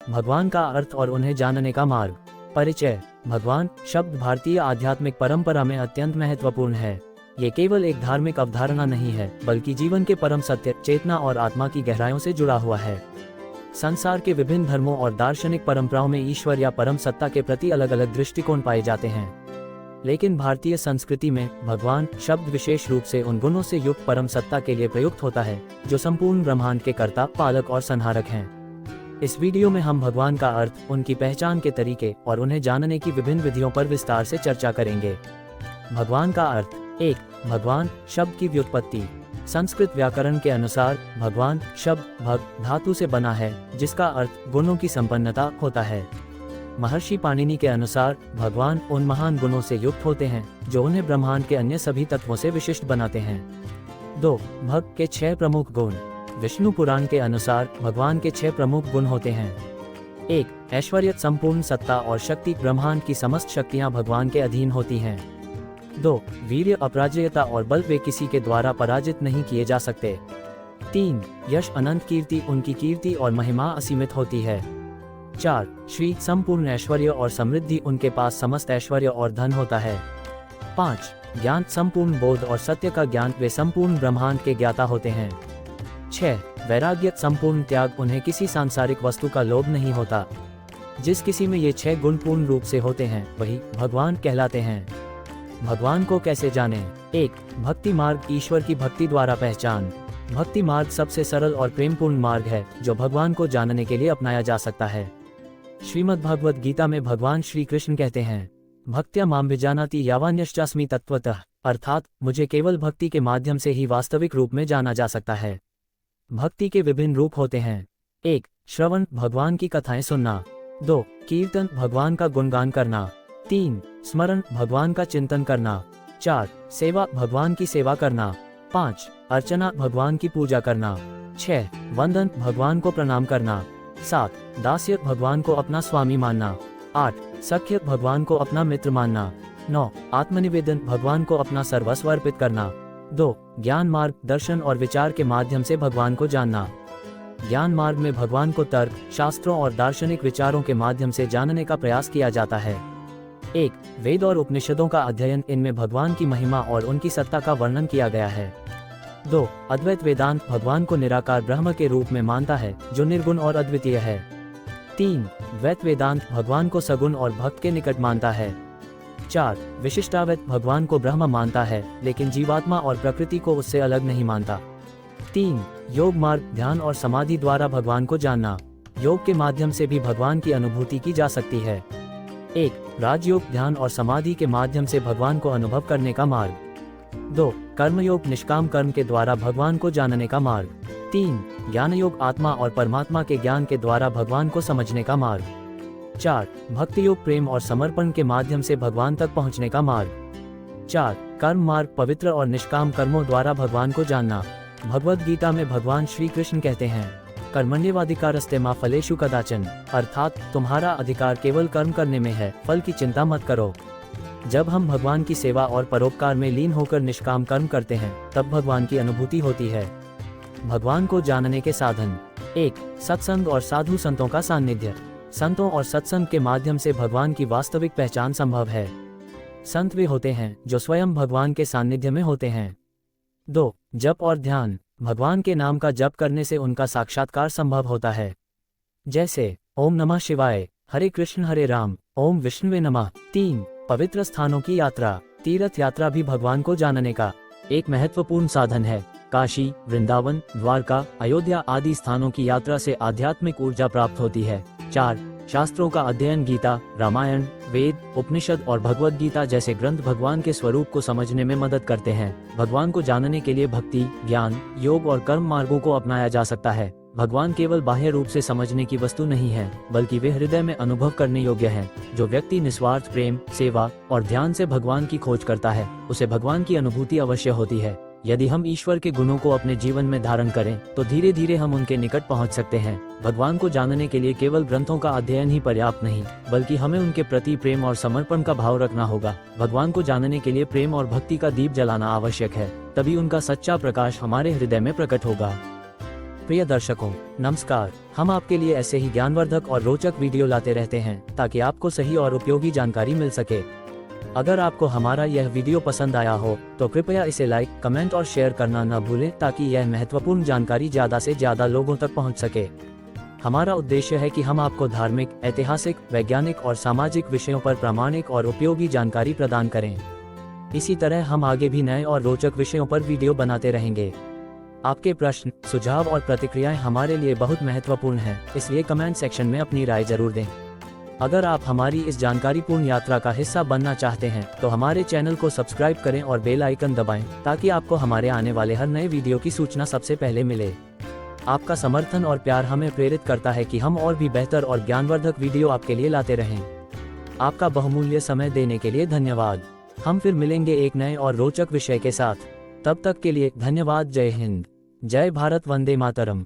भगवान का अर्थ और उन्हें जानने का मार्ग। परिचय। भगवान शब्द भारतीय आध्यात्मिक परंपरा में अत्यंत महत्वपूर्ण है। ये केवल एक धार्मिक अवधारणा नहीं है, बल्कि जीवन के परम सत्य, चेतना और आत्मा की गहराइयों से जुड़ा हुआ है। संसार के विभिन्न धर्मों और दार्शनिक परंपराओं में ईश्वर या परम सत्ता के प्रति अलग अलग दृष्टिकोण पाए जाते हैं, लेकिन भारतीय संस्कृति में भगवान शब्द विशेष रूप से उन गुणों से युक्त परम सत्ता के लिए प्रयुक्त होता है जो संपूर्ण ब्रह्मांड के कर्ता, पालक और संहारक हैं। इस वीडियो में हम भगवान का अर्थ, उनकी पहचान के तरीके और उन्हें जानने की विभिन्न विधियों पर विस्तार से चर्चा करेंगे। भगवान का अर्थ। 1. भगवान शब्द की व्युत्पत्ति। संस्कृत व्याकरण के अनुसार भगवान शब्द भग धातु से बना है, जिसका अर्थ गुणों की संपन्नता होता है। महर्षि पाणिनि के अनुसार भगवान उन महान गुणों से युक्त होते हैं जो उन्हें ब्रह्मांड के अन्य सभी तत्वों से विशिष्ट बनाते हैं। 2. भग के 6 प्रमुख गुण। विष्णु पुराण के अनुसार भगवान के 6 प्रमुख गुण होते हैं। 1. ऐश्वर्य, संपूर्ण सत्ता और शक्ति। ब्रह्मांड की समस्त शक्तियां भगवान के अधीन होती हैं। 2. वीर्य, अपराजेयता और बल। वे किसी के द्वारा पराजित नहीं किए जा सकते। 3. यश, अनंत कीर्ति। उनकी कीर्ति और महिमा असीमित होती है। 4. श्री, संपूर्ण ऐश्वर्य और समृद्धि। उनके पास समस्त ऐश्वर्य और धन होता है। 5. ज्ञान, संपूर्ण बोध और सत्य का ज्ञान। वे संपूर्ण ब्रह्मांड के ज्ञाता होते हैं। 6. वैराग्य, संपूर्ण त्याग। उन्हें किसी सांसारिक वस्तु का लोभ नहीं होता। जिस किसी में ये 6 गुण पूर्ण रूप से होते हैं, वही भगवान कहलाते हैं। भगवान को कैसे जानें? 1. भक्ति मार्ग। ईश्वर की भक्ति द्वारा पहचान। भक्ति मार्ग सबसे सरल और प्रेमपूर्ण मार्ग है जो भगवान को जानने के लिए अपनाया जा सकता है। श्रीमद् भगवद गीता में भगवान श्री कृष्ण कहते हैं, भक्त्या माम विजानाति यावान्यश्चास्मि तत्त्वतः, अर्थात मुझे केवल भक्ति के माध्यम से ही वास्तविक रूप में जाना जा सकता है। भक्ति के विभिन्न रूप होते हैं। 1. श्रवण, भगवान की कथाएं सुनना। 2. कीर्तन, भगवान का गुणगान करना। 3. स्मरण, भगवान का चिंतन करना। 4. सेवा, भगवान की सेवा करना। 5. अर्चना, भगवान की पूजा करना। 6. वंदन, भगवान को प्रणाम करना। 7. दास्य, भगवान को अपना स्वामी मानना। 8. सख्य, भगवान को अपना मित्र मानना। 9. आत्मनिवेदन, भगवान को अपना सर्वस्व अर्पित करना। 2. ज्ञान मार्ग, दर्शन और विचार के माध्यम से भगवान को जानना। ज्ञान मार्ग में भगवान को तर्क, शास्त्रों और दार्शनिक विचारों के माध्यम से जानने का प्रयास किया जाता है। 1. वेद और उपनिषदों का अध्ययन। इनमें भगवान की महिमा और उनकी सत्ता का वर्णन किया गया है। 2. अद्वैत वेदांत, भगवान को निराकार ब्रह्म के रूप में मानता है जो निर्गुण और अद्वितीय है। 3. द्वैत वेदांत, भगवान को सगुण और भक्त के निकट मानता है। 4. विशिष्टाद्वैत, भगवान को ब्रह्म मानता है लेकिन जीवात्मा और प्रकृति को उससे अलग नहीं मानता। 3. योग मार्ग, ध्यान और समाधि द्वारा भगवान को जानना। योग के माध्यम से भी भगवान की अनुभूति की जा सकती है। 1. राजयोग, ध्यान और समाधि के माध्यम से भगवान को अनुभव करने का मार्ग। 2. कर्मयोग, निष्काम कर्म के द्वारा भगवान को जानने का मार्ग। 3. ज्ञान योग, आत्मा और परमात्मा के ज्ञान के द्वारा भगवान को समझने का मार्ग। 4. भक्ति योग, प्रेम और समर्पण के माध्यम से भगवान तक पहुंचने का मार्ग। 4. कर्म मार्ग, पवित्र और निष्काम कर्मों द्वारा भगवान को जानना। भगवद गीता में भगवान श्री कृष्ण कहते हैं, कर्मण्येवाधिकारस्ते मा फलेषु कदाचन, अर्थात तुम्हारा अधिकार केवल कर्म करने में है, फल की चिंता मत करो। जब हम भगवान की सेवा और परोपकार में लीन होकर निष्काम कर्म करते हैं, तब भगवान की अनुभूति होती है। भगवान को जानने के साधन। 1. सत्संग और साधु संतों का सानिध्य। संतों और सत्संग के माध्यम से भगवान की वास्तविक पहचान संभव है। संत वे होते हैं जो स्वयं भगवान के सानिध्य में होते हैं। 2. जप और ध्यान। भगवान के नाम का जप करने से उनका साक्षात्कार संभव होता है, जैसे ओम नमः शिवाय, हरे कृष्ण हरे राम, ओम विष्णुवे नमः। 3. पवित्र स्थानों की यात्रा। तीर्थ यात्रा भी भगवान को जानने का एक महत्वपूर्ण साधन है। काशी, वृंदावन, द्वारका, अयोध्या आदि स्थानों की यात्रा से आध्यात्मिक ऊर्जा प्राप्त होती है। 4. शास्त्रों का अध्ययन। गीता, रामायण, वेद, उपनिषद और भगवद गीता जैसे ग्रंथ भगवान के स्वरूप को समझने में मदद करते हैं। भगवान को जानने के लिए भक्ति, ज्ञान, योग और कर्म मार्गों को अपनाया जा सकता है। भगवान केवल बाह्य रूप से समझने की वस्तु नहीं है, बल्कि वे हृदय में अनुभव करने योग्य है। जो व्यक्ति निस्वार्थ प्रेम, सेवा और ध्यान से भगवान की खोज करता है, उसे भगवान की अनुभूति अवश्य होती है। यदि हम ईश्वर के गुणों को अपने जीवन में धारण करें, तो धीरे धीरे हम उनके निकट पहुंच सकते हैं। भगवान को जानने के लिए केवल ग्रंथों का अध्ययन ही पर्याप्त नहीं, बल्कि हमें उनके प्रति प्रेम और समर्पण का भाव रखना होगा। भगवान को जानने के लिए प्रेम और भक्ति का दीप जलाना आवश्यक है, तभी उनका सच्चा प्रकाश हमारे हृदय में प्रकट होगा। प्रिय दर्शकों, नमस्कार। हम आपके लिए ऐसे ही ज्ञानवर्धक और रोचक वीडियो लाते रहते हैं ताकि आपको सही और उपयोगी जानकारी मिल सके। अगर आपको हमारा यह वीडियो पसंद आया हो तो कृपया इसे लाइक, कमेंट और शेयर करना न भूलें ताकि यह महत्वपूर्ण जानकारी ज़्यादा से ज़्यादा लोगों तक पहुंच सके। हमारा उद्देश्य है कि हम आपको धार्मिक, ऐतिहासिक, वैज्ञानिक और सामाजिक विषयों पर प्रामाणिक और उपयोगी जानकारी प्रदान करें। इसी तरह हम आगे भी नए और रोचक विषयों पर वीडियो बनाते रहेंगे। आपके प्रश्न, सुझाव और प्रतिक्रियाएं हमारे लिए बहुत महत्वपूर्ण हैं, इसलिए कमेंट सेक्शन में अपनी राय जरूर दें। अगर आप हमारी इस जानकारीपूर्ण यात्रा का हिस्सा बनना चाहते हैं तो हमारे चैनल को सब्सक्राइब करें और बेल आइकन दबाएं ताकि आपको हमारे आने वाले हर नए वीडियो की सूचना सबसे पहले मिले। आपका समर्थन और प्यार हमें प्रेरित करता है कि हम और भी बेहतर और ज्ञानवर्धक वीडियो आपके लिए लाते रहें। आपका बहुमूल्य समय देने के लिए धन्यवाद। हम फिर मिलेंगे एक नए और रोचक विषय के साथ। तब तक के लिए धन्यवाद। जय हिंद, जय भारत, वंदे मातरम।